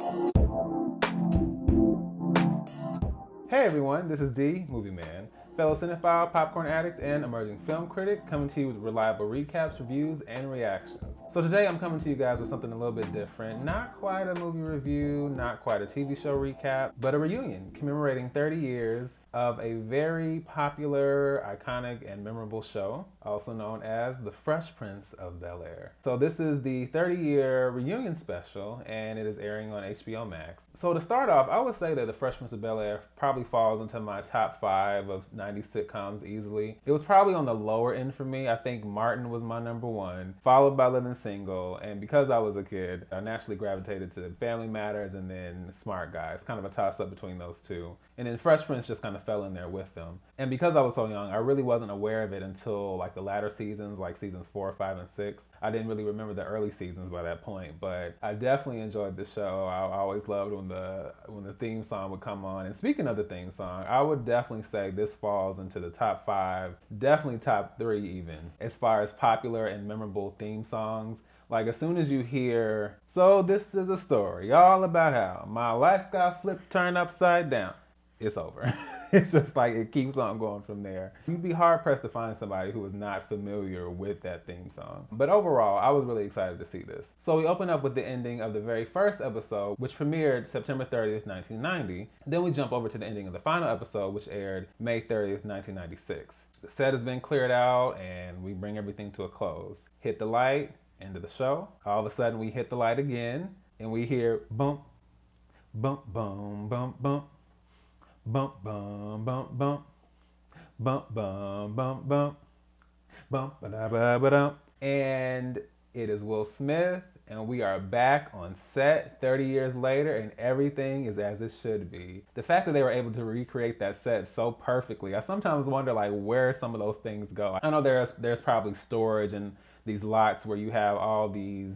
Hey everyone, this is D, Movieman, fellow cinephile, popcorn addict, and emerging film critic, coming to you with reliable recaps, reviews, and reactions. So today I'm coming to you guys with something a little bit different. Not quite a movie review, not quite a TV show recap, but a reunion commemorating 30 years of a very popular, iconic, and memorable show, also known as The Fresh Prince of Bel-Air. So this is the 30-year reunion special, and it is airing on HBO Max. So to start off, I would say that The Fresh Prince of Bel-Air probably falls into my top 5 of 90s sitcoms easily. It was probably on the lower end for me. I think Martin was my number 1, followed by Living Single, and because I was a kid, I naturally gravitated to Family Matters and then Smart Guys, kind of a toss-up between those two. And then Fresh Prince just kind of fell in there with them. And because I was so young, I really wasn't aware of it until like the latter seasons, like seasons 4, 5, and 6. I didn't really remember the early seasons by that point, but I definitely enjoyed the show. I always loved when the theme song would come on. And speaking of the theme song, I would definitely say this falls into the top 5, definitely top 3 even, as far as popular and memorable theme songs. Like as soon as you hear, so this is a story all about how my life got flipped, turned upside down, it's over. It's just like it keeps on going from there. You'd be hard pressed to find somebody who is not familiar with that theme song. But overall, I was really excited to see this. So we open up with the ending of the very first episode, which premiered September 30th, 1990. Then we jump over to the ending of the final episode, which aired May 30th, 1996. The set has been cleared out and we bring everything to a close. Hit the light, end of the show. All of a sudden we hit the light again and we hear bump, bump, bump, bump, bump. Bump, bump, bump, bump. Bump, bump, bump, bump. Bump, ba-da-ba-ba-dum. And it is Will Smith, and we are back on set 30 years later, and everything is as it should be. The fact that they were able to recreate that set so perfectly, I sometimes wonder like where some of those things go. I know there's probably storage and these lots where you have all these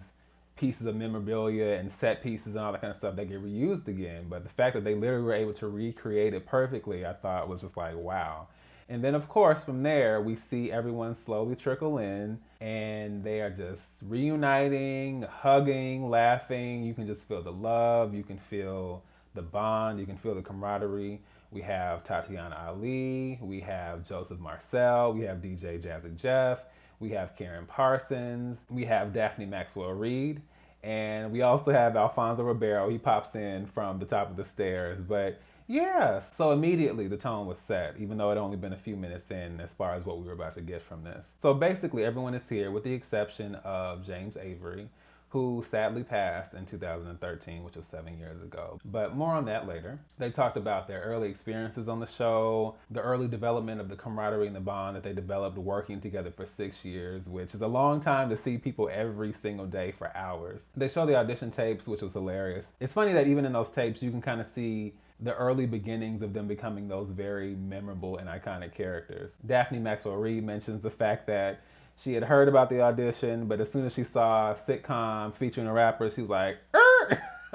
pieces of memorabilia and set pieces and all that kind of stuff that get reused again. But the fact that they literally were able to recreate it perfectly, I thought was just like, wow. And then of course from there, we see everyone slowly trickle in and they are just reuniting, hugging, laughing. You can just feel the love, you can feel the bond, you can feel the camaraderie. We have Tatyana Ali, we have Joseph Marcell, we have DJ Jazzy Jeff, we have Karyn Parsons, we have Daphne Maxwell Reid, and we also have Alfonso Ribeiro. He pops in from the top of the stairs. But yeah, so immediately the tone was set, even though it only been a few minutes in as far as what we were about to get from this. So basically everyone is here with the exception of James Avery, who sadly passed in 2013, which was 7 years ago. But more on that later. They talked about their early experiences on the show, the early development of the camaraderie and the bond that they developed working together for 6 years, which is a long time to see people every single day for hours. They show the audition tapes, which was hilarious. It's funny that even in those tapes, you can kind of see the early beginnings of them becoming those very memorable and iconic characters. Daphne Maxwell Reid mentions the fact that she had heard about the audition, but as soon as she saw a sitcom featuring a rapper, she was like,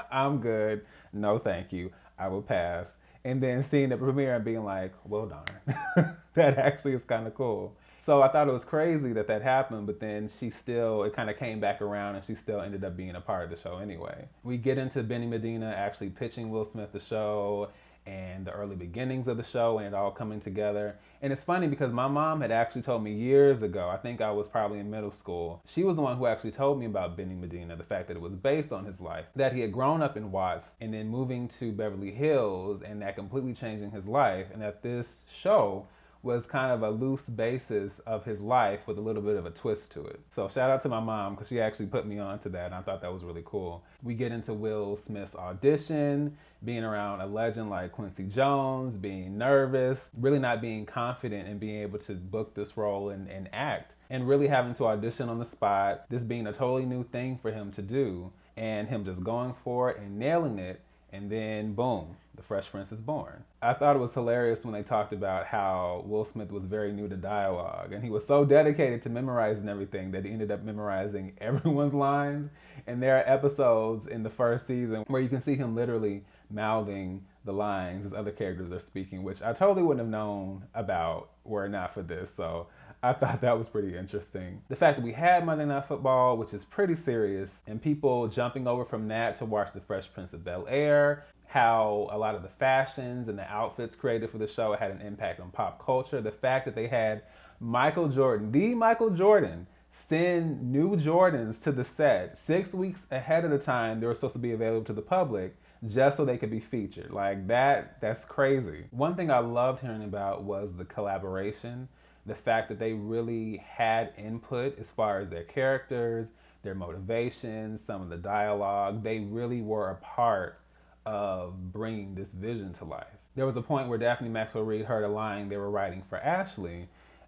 I'm good. No, thank you. I will pass. And then seeing the premiere and being like, well, darn. That actually is kind of cool. So I thought it was crazy that that happened, but then it kind of came back around and she still ended up being a part of the show anyway. We get into Benny Medina actually pitching Will Smith the show and the early beginnings of the show and it all coming together. And it's funny because my mom had actually told me years ago, I think I was probably in middle school, she was the one who actually told me about Benny Medina, the fact that it was based on his life, that he had grown up in Watts and then moving to Beverly Hills and that completely changing his life, and that this show was kind of a loose basis of his life with a little bit of a twist to it. So shout out to my mom because she actually put me on to that and I thought that was really cool. We get into Will Smith's audition, being around a legend like Quincy Jones, being nervous, really not being confident in being able to book this role and act, and really having to audition on the spot, this being a totally new thing for him to do, and him just going for it and nailing it. And then boom, The Fresh Prince is born. I thought it was hilarious when they talked about how Will Smith was very new to dialogue and he was so dedicated to memorizing everything that he ended up memorizing everyone's lines. And there are episodes in the first season where you can see him literally mouthing the lines as other characters are speaking, which I totally wouldn't have known about were it not for this. So I thought that was pretty interesting. The fact that we had Monday Night Football, which is pretty serious, and people jumping over from that to watch The Fresh Prince of Bel-Air, how a lot of the fashions and the outfits created for the show had an impact on pop culture. The fact that they had Michael Jordan, the Michael Jordan, send new Jordans to the set 6 weeks ahead of the time they were supposed to be available to the public just so they could be featured. Like that's crazy. One thing I loved hearing about was the collaboration, the fact that they really had input as far as their characters, their motivations, some of the dialogue. They really were a part of bringing this vision to life. There was a point where Daphne Maxwell Reid heard a line they were writing for Ashley,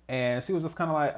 and she was just kind of like,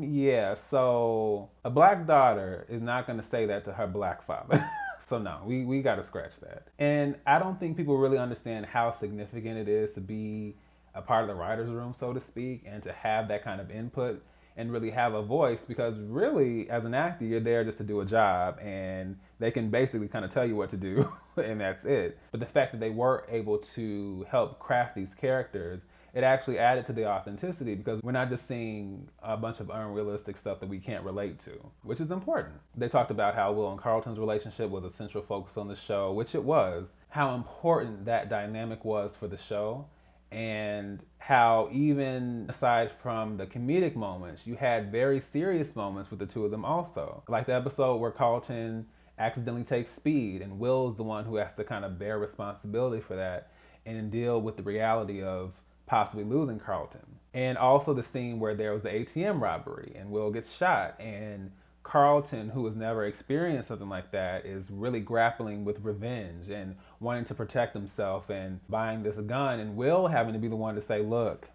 yeah, so a black daughter is not going to say that to her black father. So no, we got to scratch that. And I don't think people really understand how significant it is to be a part of the writer's room, so to speak, and to have that kind of input and really have a voice, because really, as an actor, you're there just to do a job, and they can basically kind of tell you what to do, and that's it. But the fact that they were able to help craft these characters, it actually added to the authenticity, because we're not just seeing a bunch of unrealistic stuff that we can't relate to, which is important. They talked about how Will and Carlton's relationship was a central focus on the show, which it was, how important that dynamic was for the show, and how even aside from the comedic moments, you had very serious moments with the two of them also. Like the episode where Carlton accidentally takes speed and Will's the one who has to kind of bear responsibility for that and deal with the reality of possibly losing Carlton. And also the scene where there was the ATM robbery and Will gets shot, and Carlton, who has never experienced something like that, is really grappling with revenge and wanting to protect himself and buying this gun, and Will having to be the one to say, look,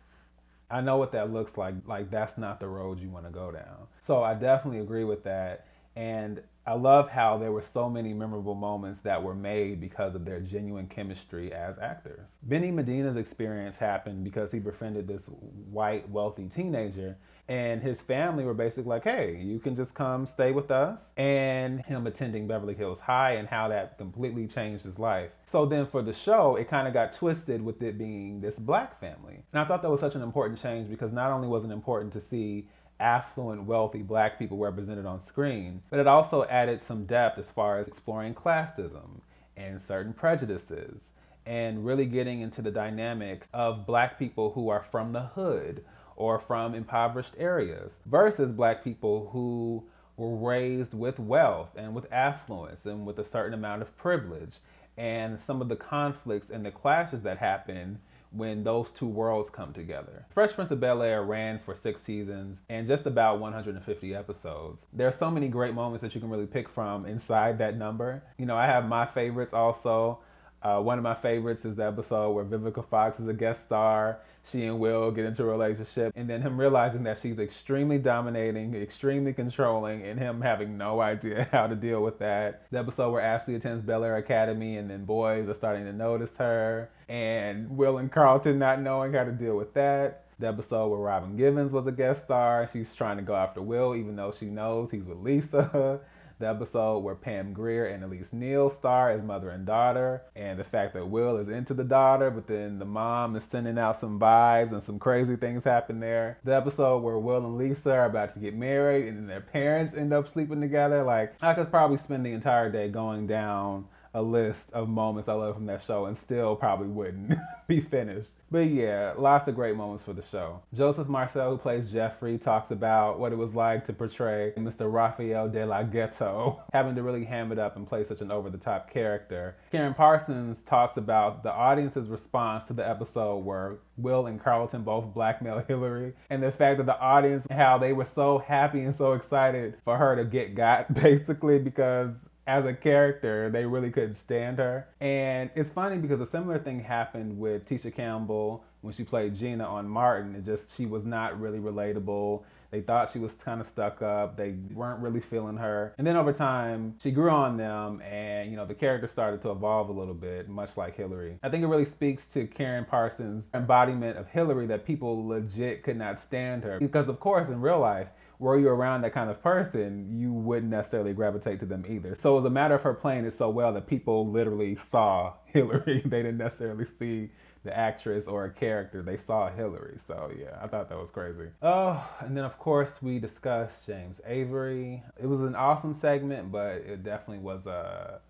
I know what that looks like that's not the road you want to go down. So I definitely agree with that. And I love how there were so many memorable moments that were made because of their genuine chemistry as actors. Benny Medina's experience happened because he befriended this white, wealthy teenager, and his family were basically like, hey, you can just come stay with us. And him attending Beverly Hills High and how that completely changed his life. So then for the show, it kind of got twisted with it being this black family. And I thought that was such an important change, because not only was it important to see affluent, wealthy black people represented on screen, but it also added some depth as far as exploring classism and certain prejudices and really getting into the dynamic of black people who are from the hood or from impoverished areas versus black people who were raised with wealth and with affluence and with a certain amount of privilege, and some of the conflicts and the clashes that happen when those two worlds come together. Fresh Prince of Bel-Air ran for 6 seasons and just about 150 episodes. There are so many great moments that you can really pick from inside that number. You know, I have my favorites also. One of my favorites is the episode where Vivica Fox is a guest star. She and Will get into a relationship, and then him realizing that she's extremely dominating, extremely controlling, and him having no idea how to deal with that. The episode where Ashley attends Bel-Air Academy, and then boys are starting to notice her, and Will and Carlton not knowing how to deal with that. The episode where Robin Givens was a guest star, and she's trying to go after Will even though she knows he's with Lisa. The episode where Pam Grier and Elise Neal star as mother and daughter, and the fact that Will is into the daughter, but then the mom is sending out some vibes and some crazy things happen there. The episode where Will and Lisa are about to get married and then their parents end up sleeping together. Like, I could probably spend the entire day going down a list of moments I love from that show and still probably wouldn't be finished. But yeah, lots of great moments for the show. Joseph Marcell, who plays Jeffrey, talks about what it was like to portray Mr. Raphael de la Ghetto, having to really ham it up and play such an over-the-top character. Karyn Parsons talks about the audience's response to the episode where Will and Carlton both blackmail Hillary, and the fact that the audience, how they were so happy and so excited for her to get got, basically, because as a character, they really couldn't stand her. And it's funny because a similar thing happened with Tisha Campbell when she played Gina on Martin. She was not really relatable. They thought she was kind of stuck up. They weren't really feeling her. And then over time, she grew on them, and the character started to evolve a little bit, much like Hillary. I think it really speaks to Karyn Parsons' embodiment of Hillary that people legit could not stand her. Because of course, in real life, were you around that kind of person, you wouldn't necessarily gravitate to them either. So it was a matter of her playing it so well that people literally saw Hillary. They didn't necessarily see the actress or a character. They saw Hillary. So yeah, I thought that was crazy. Oh, and then of course we discussed James Avery. It was an awesome segment, but it definitely was a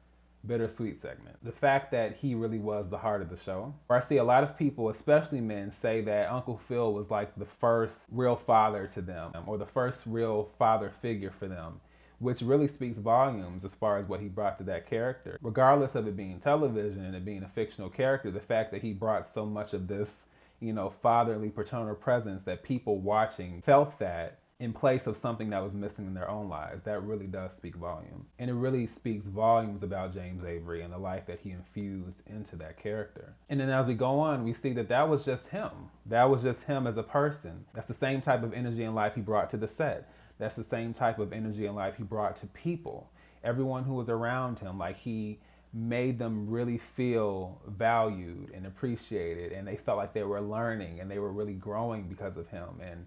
bittersweet segment. The fact that he really was the heart of the show. I see a lot of people, especially men, say that Uncle Phil was like the first real father to them, or the first real father figure for them, which really speaks volumes as far as what he brought to that character. Regardless of it being television and it being a fictional character, the fact that he brought so much of this, fatherly, paternal presence that people watching felt that in place of something that was missing in their own lives. That really does speak volumes. And it really speaks volumes about James Avery and the life that he infused into that character. And then as we go on, we see that that was just him. That was just him as a person. That's the same type of energy and life he brought to the set. That's the same type of energy and life he brought to people. Everyone who was around him, like he made them really feel valued and appreciated, and they felt like they were learning and they were really growing because of him. And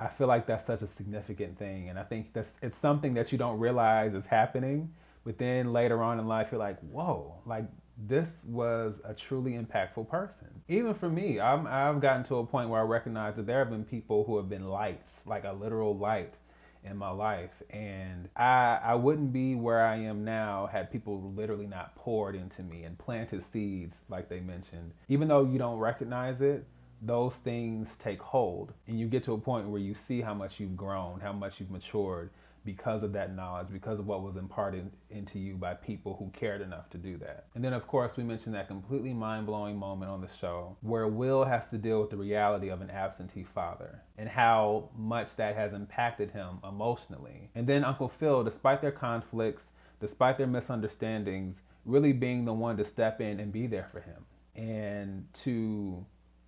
I feel like that's such a significant thing, and I think it's something that you don't realize is happening, but then later on in life you're like, whoa, like this was a truly impactful person. Even for me, I've gotten to a point where I recognize that there have been people who have been lights, like a literal light in my life, and I wouldn't be where I am now had people literally not poured into me and planted seeds like they mentioned. Even though you don't recognize it, those things take hold, and you get to a point where you see how much you've grown, how much you've matured because of that knowledge, because of what was imparted into you by people who cared enough to do that. And then of course we mentioned that completely mind-blowing moment on the show where Will has to deal with the reality of an absentee father and how much that has impacted him emotionally. And then Uncle Phil, despite their conflicts, despite their misunderstandings, really being the one to step in and be there for him and to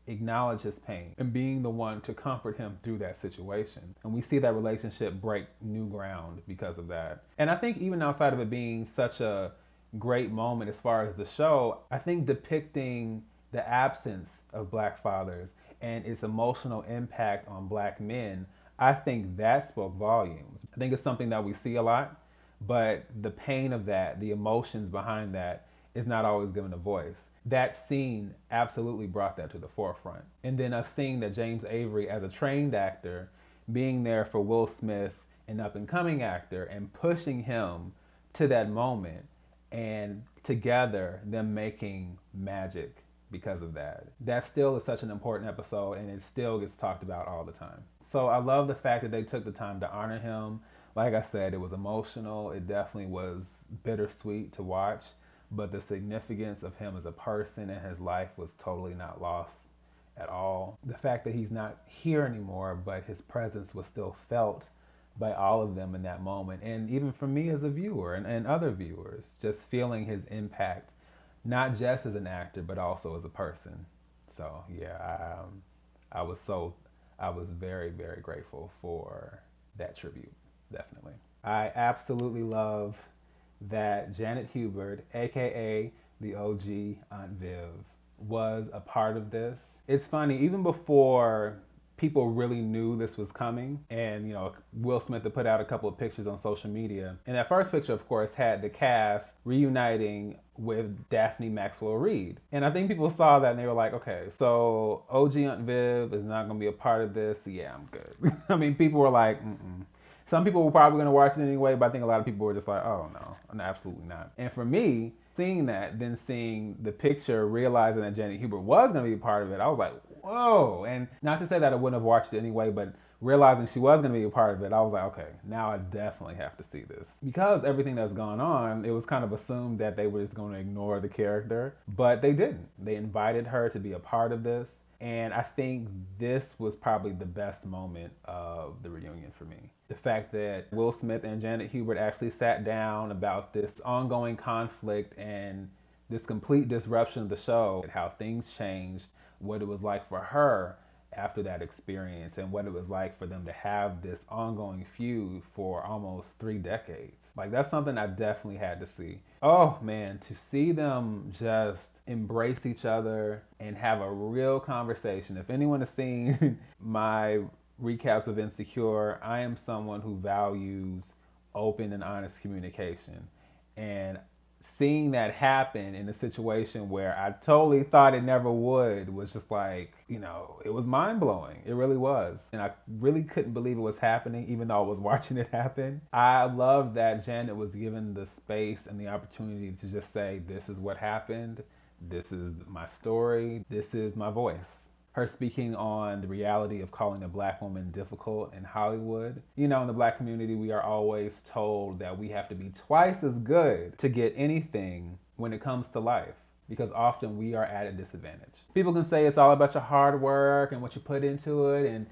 acknowledge his pain and being the one to comfort him through that situation. And we see that relationship break new ground because of that. And I think even outside of it being such a great moment as far as the show, I think depicting the absence of Black fathers and its emotional impact on Black men, I think that spoke volumes. I think it's something that we see a lot, but the pain of that, the emotions behind that, is not always given a voice. That scene absolutely brought that to the forefront. And then us seeing that James Avery, as a trained actor, being there for Will Smith, an up-and-coming actor, and pushing him to that moment, and together them making magic because of that. That still is such an important episode, and it still gets talked about all the time. So I love the fact that they took the time to honor him. Like I said, it was emotional. It definitely was bittersweet to watch. But the significance of him as a person and his life was totally not lost at all. The fact that he's not here anymore, but his presence was still felt by all of them in that moment. And even for me as a viewer and other viewers, just feeling his impact, not just as an actor, but also as a person. So yeah, I was very, very grateful for that tribute, definitely. I absolutely love that Janet Hubert, aka the OG Aunt Viv, was a part of this. It's funny, even before people really knew this was coming, and Will Smith had put out a couple of pictures on social media, and that first picture of course had the cast reuniting with Daphne Maxwell Reid. And I think people saw that and they were like, okay, so OG Aunt Viv is not gonna be a part of this. Yeah, I'm good. I mean, people were like, mm-mm. Some people were probably going to watch it anyway, but I think a lot of people were just like, oh no, absolutely not. And for me, seeing that, then seeing the picture, realizing that Janet Hubert was going to be a part of it, I was like, whoa. And not to say that I wouldn't have watched it anyway, but realizing she was going to be a part of it, I was like, okay, now I definitely have to see this. Because everything that's gone on, it was kind of assumed that they were just going to ignore the character, but they didn't. They invited her to be a part of this. And I think this was probably the best moment of the reunion for me. The fact that Will Smith and Janet Hubert actually sat down about this ongoing conflict and this complete disruption of the show, how things changed, what it was like for her after that experience, and what it was like for them to have this ongoing feud for almost 3 decades. Like, that's something I definitely had to see. Oh man, to see them just embrace each other and have a real conversation. If anyone has seen my recaps of Insecure, I am someone who values open and honest communication. And seeing that happen in a situation where I totally thought it never would was just like, it was mind blowing. It really was. And I really couldn't believe it was happening, even though I was watching it happen. I love that Janet was given the space and the opportunity to just say, this is what happened. This is my story. This is my voice. Her speaking on the reality of calling a Black woman difficult in Hollywood. In the Black community, we are always told that we have to be twice as good to get anything when it comes to life, because often we are at a disadvantage. People can say it's all about your hard work and what you put into it and,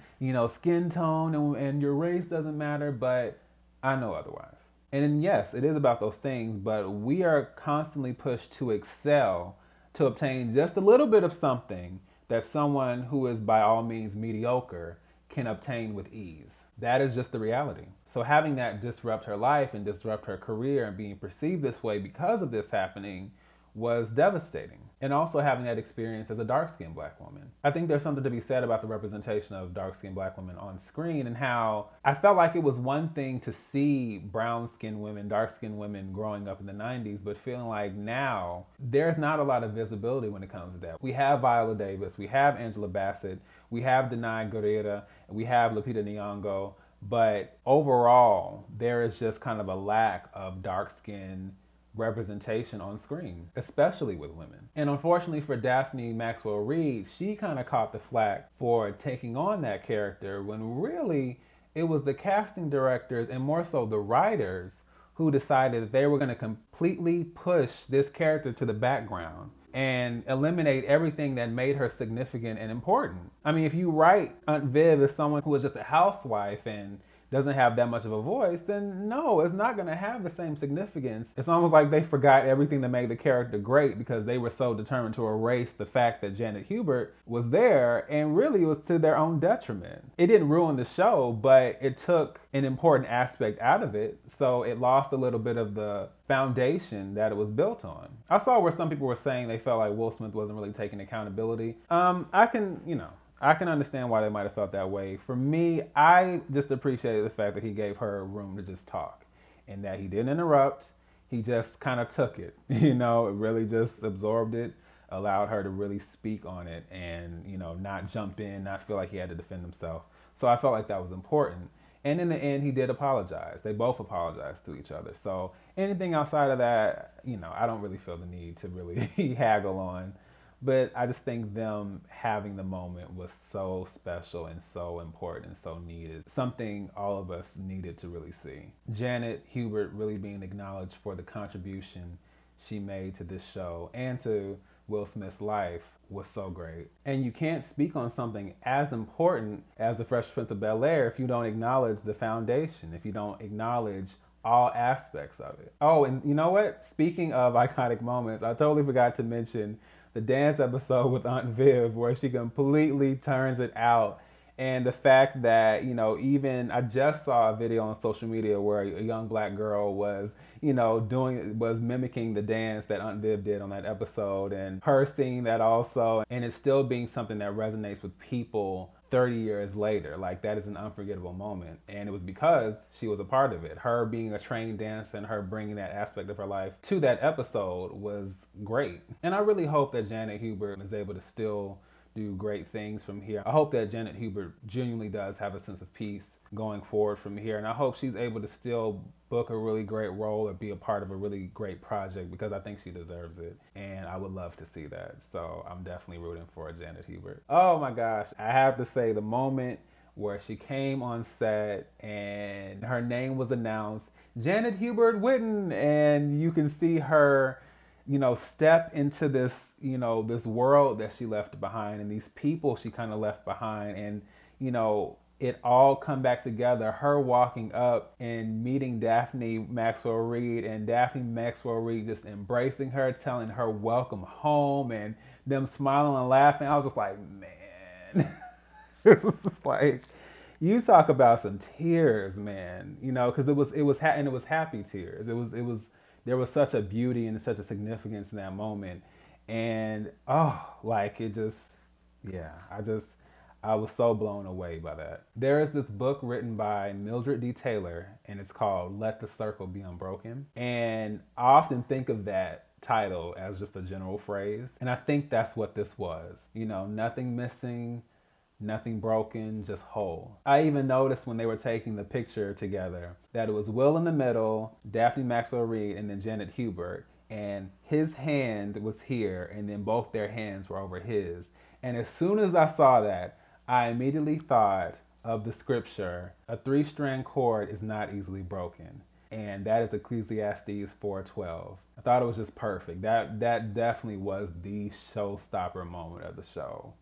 skin tone and your race doesn't matter, but I know otherwise. And then, yes, it is about those things, but we are constantly pushed to excel, to obtain just a little bit of something that someone who is by all means mediocre can obtain with ease. That is just the reality. So having that disrupt her life and disrupt her career and being perceived this way because of this happening was devastating. And also having that experience as a dark-skinned Black woman. I think there's something to be said about the representation of dark-skinned Black women on screen and how I felt like it was one thing to see brown-skinned women, dark-skinned women growing up in the 90s, but feeling like now there's not a lot of visibility when it comes to that. We have Viola Davis, we have Angela Bassett, we have Denai Guerrera, we have Lupita Nyong'o, but overall there is just kind of a lack of dark-skinned representation on screen, especially with women. And unfortunately for Daphne Maxwell Reid, she kind of caught the flack for taking on that character when really it was the casting directors and more so the writers who decided that they were going to completely push this character to the background and eliminate everything that made her significant and important. I mean, if you write Aunt Viv as someone who is just a housewife and doesn't have that much of a voice, then no, it's not going to have the same significance. It's almost like they forgot everything that made the character great because they were so determined to erase the fact that Janet Hubert was there, and really it was to their own detriment. It didn't ruin the show, but it took an important aspect out of it, so it lost a little bit of the foundation that it was built on. I saw where some people were saying they felt like Will Smith wasn't really taking accountability. I can understand why they might have felt that way. For me, I just appreciated the fact that he gave her room to just talk and that he didn't interrupt. He just kind of took it, really just absorbed it, allowed her to really speak on it and, not jump in, not feel like he had to defend himself. So I felt like that was important. And in the end, he did apologize. They both apologized to each other. So anything outside of that, I don't really feel the need to really haggle on. But I just think them having the moment was so special and so important and so needed. Something all of us needed to really see. Janet Hubert really being acknowledged for the contribution she made to this show and to Will Smith's life was so great. And you can't speak on something as important as The Fresh Prince of Bel-Air if you don't acknowledge the foundation, if you don't acknowledge all aspects of it. Oh, and you know what? Speaking of iconic moments, I totally forgot to mention the dance episode with Aunt Viv where she completely turns it out. And the fact that, even I just saw a video on social media where a young Black girl was, was mimicking the dance that Aunt Viv did on that episode and her seeing that also. And it's still being something that resonates with people 30 years later. Like, that is an unforgettable moment. And it was because she was a part of it. Her being a trained dancer and her bringing that aspect of her life to that episode was great. And I really hope that Janet Hubert is able to still do great things from here. I hope that Janet Hubert genuinely does have a sense of peace going forward from here. And I hope she's able to still book a really great role or be a part of a really great project because I think she deserves it. And I would love to see that. So I'm definitely rooting for Janet Hubert. Oh my gosh. I have to say the moment where she came on set and her name was announced, Janet Hubert Witten, and you can see her step into this, this world that she left behind and these people she kind of left behind and, it all come back together. Her walking up and meeting Daphne Maxwell Reid and Daphne Maxwell Reid just embracing her, telling her welcome home and them smiling and laughing. I was just like, man, it was just like, you talk about some tears, man, because it was happy tears. There was such a beauty and such a significance in that moment. And, I was so blown away by that. There is this book written by Mildred D. Taylor, and it's called Let the Circle Be Unbroken. And I often think of that title as just a general phrase. And I think that's what this was. You know, nothing missing, nothing broken, just whole. I even noticed when they were taking the picture together that it was Will in the middle, Daphne Maxwell Reid, and then Janet Hubert. And his hand was here, and then both their hands were over his. And as soon as I saw that, I immediately thought of the scripture, a three-strand cord is not easily broken. And that is Ecclesiastes 4:12. I thought it was just perfect. That definitely was the showstopper moment of the show,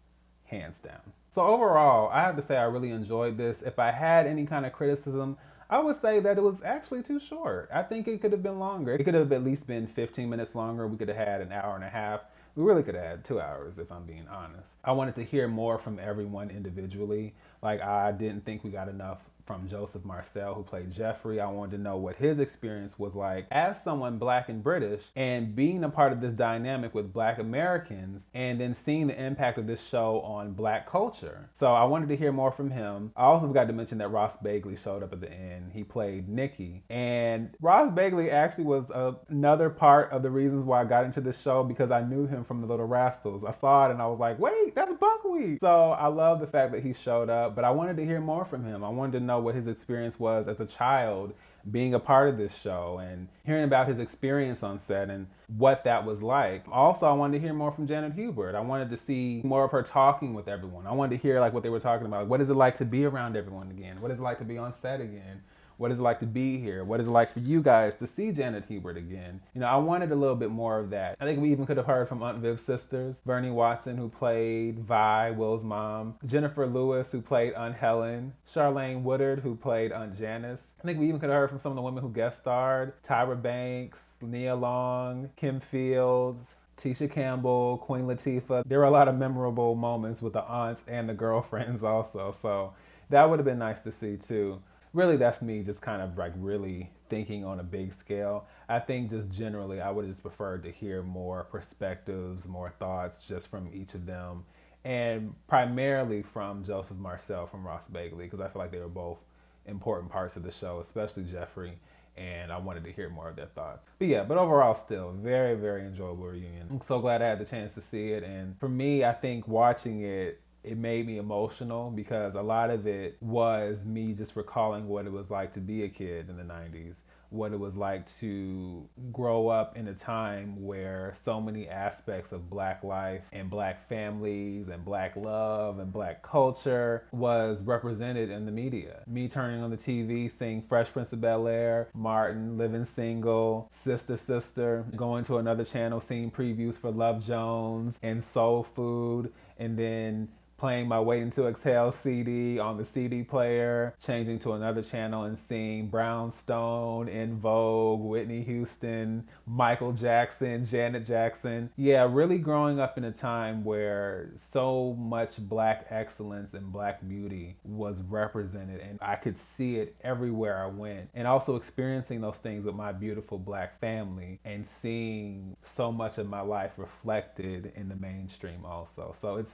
hands down. So overall, I have to say I really enjoyed this. If I had any kind of criticism, I would say that it was actually too short. I think it could have been longer. It could have at least been 15 minutes longer. We could have had an hour and a half. We really could have had 2 hours if I'm being honest. I wanted to hear more from everyone individually. Like, I didn't think we got enough from Joseph Marcell, who played Jeffrey. I wanted to know what his experience was like as someone Black and British, and being a part of this dynamic with Black Americans, and then seeing the impact of this show on Black culture. So I wanted to hear more from him. I also forgot to mention that Ross Begley showed up at the end. He played Nikki. And Ross Begley actually was another part of the reasons why I got into this show, because I knew him from The Little Rascals. I saw it and I was like, wait, that's Buckwheat. So I love the fact that he showed up, but I wanted to hear more from him. I wanted to know what his experience was as a child being a part of this show, and hearing about his experience on set and what that was like. Also, I wanted to hear more from Janet Hubert. I wanted to see more of her talking with everyone. I wanted to hear like what they were talking about. What is it like to be around everyone again? What is it like to be on set again? What is it like to be here? What is it like for you guys to see Janet Hubert again? You know, I wanted a little bit more of that. I think we even could have heard from Aunt Viv's sisters, Bernie Watson, who played Vi, Will's mom, Jennifer Lewis, who played Aunt Helen, Charlene Woodard, who played Aunt Janice. I think we even could have heard from some of the women who guest starred, Tyra Banks, Nia Long, Kim Fields, Tisha Campbell, Queen Latifah. There were a lot of memorable moments with the aunts and the girlfriends also. So that would have been nice to see too. Really, that's me just kind of like really thinking on a big scale. I think just generally, I would have just preferred to hear more perspectives, more thoughts just from each of them, and primarily from Joseph Marcell, from Ross Begley, because I feel like they were both important parts of the show, especially Jeffrey, and I wanted to hear more of their thoughts. But yeah, but overall still, very, very enjoyable reunion. I'm so glad I had the chance to see it, and for me, I think watching it, it made me emotional because a lot of it was me just recalling what it was like to be a kid in the 90s, what it was like to grow up in a time where so many aspects of Black life and Black families and Black love and Black culture was represented in the media. Me turning on the TV, seeing Fresh Prince of Bel-Air, Martin, Living Single, Sister Sister, going to another channel, seeing previews for Love Jones and Soul Food, and then playing my Waiting to Exhale CD on the CD player, changing to another channel and seeing Brownstone, In Vogue, Whitney Houston, Michael Jackson, Janet Jackson. Yeah, really growing up in a time where so much Black excellence and Black beauty was represented, and I could see it everywhere I went. And also experiencing those things with my beautiful Black family and seeing so much of my life reflected in the mainstream also. So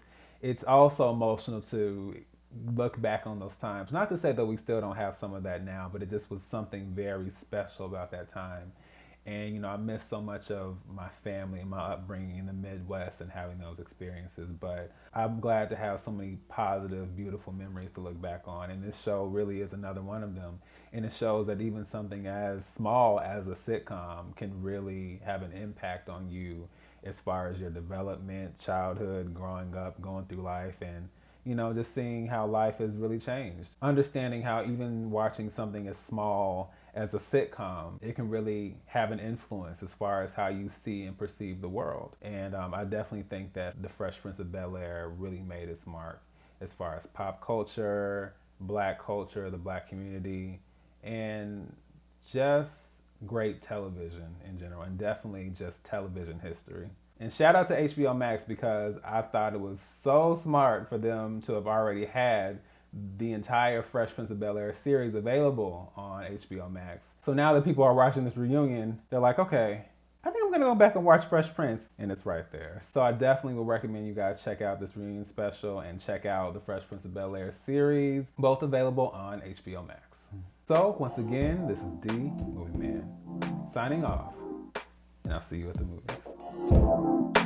it's also emotional to look back on those times. Not to say that we still don't have some of that now, but it just was something very special about that time. And, you know, I miss so much of my family and my upbringing in the Midwest and having those experiences. But I'm glad to have so many positive, beautiful memories to look back on. And this show really is another one of them. And it shows that even something as small as a sitcom can really have an impact on you as far as your development, childhood, growing up, going through life, and, you know, just seeing how life has really changed. Understanding how even watching something as small as a sitcom, it can really have an influence as far as how you see and perceive the world. And I definitely think that The Fresh Prince of Bel-Air really made its mark as far as pop culture, Black culture, the Black community, and just great television in general, and definitely just television history. And shout out to HBO Max, because I thought it was so smart for them to have already had the entire Fresh Prince of Bel-Air series available on HBO Max. So now that people are watching this reunion, they're like, okay, I think I'm gonna go back and watch Fresh Prince, and it's right there. So I definitely would recommend you guys check out this reunion special and check out the Fresh Prince of Bel-Air series, both available on HBO Max. So once again, this is D, Movie Man, signing off, and I'll see you at the movies.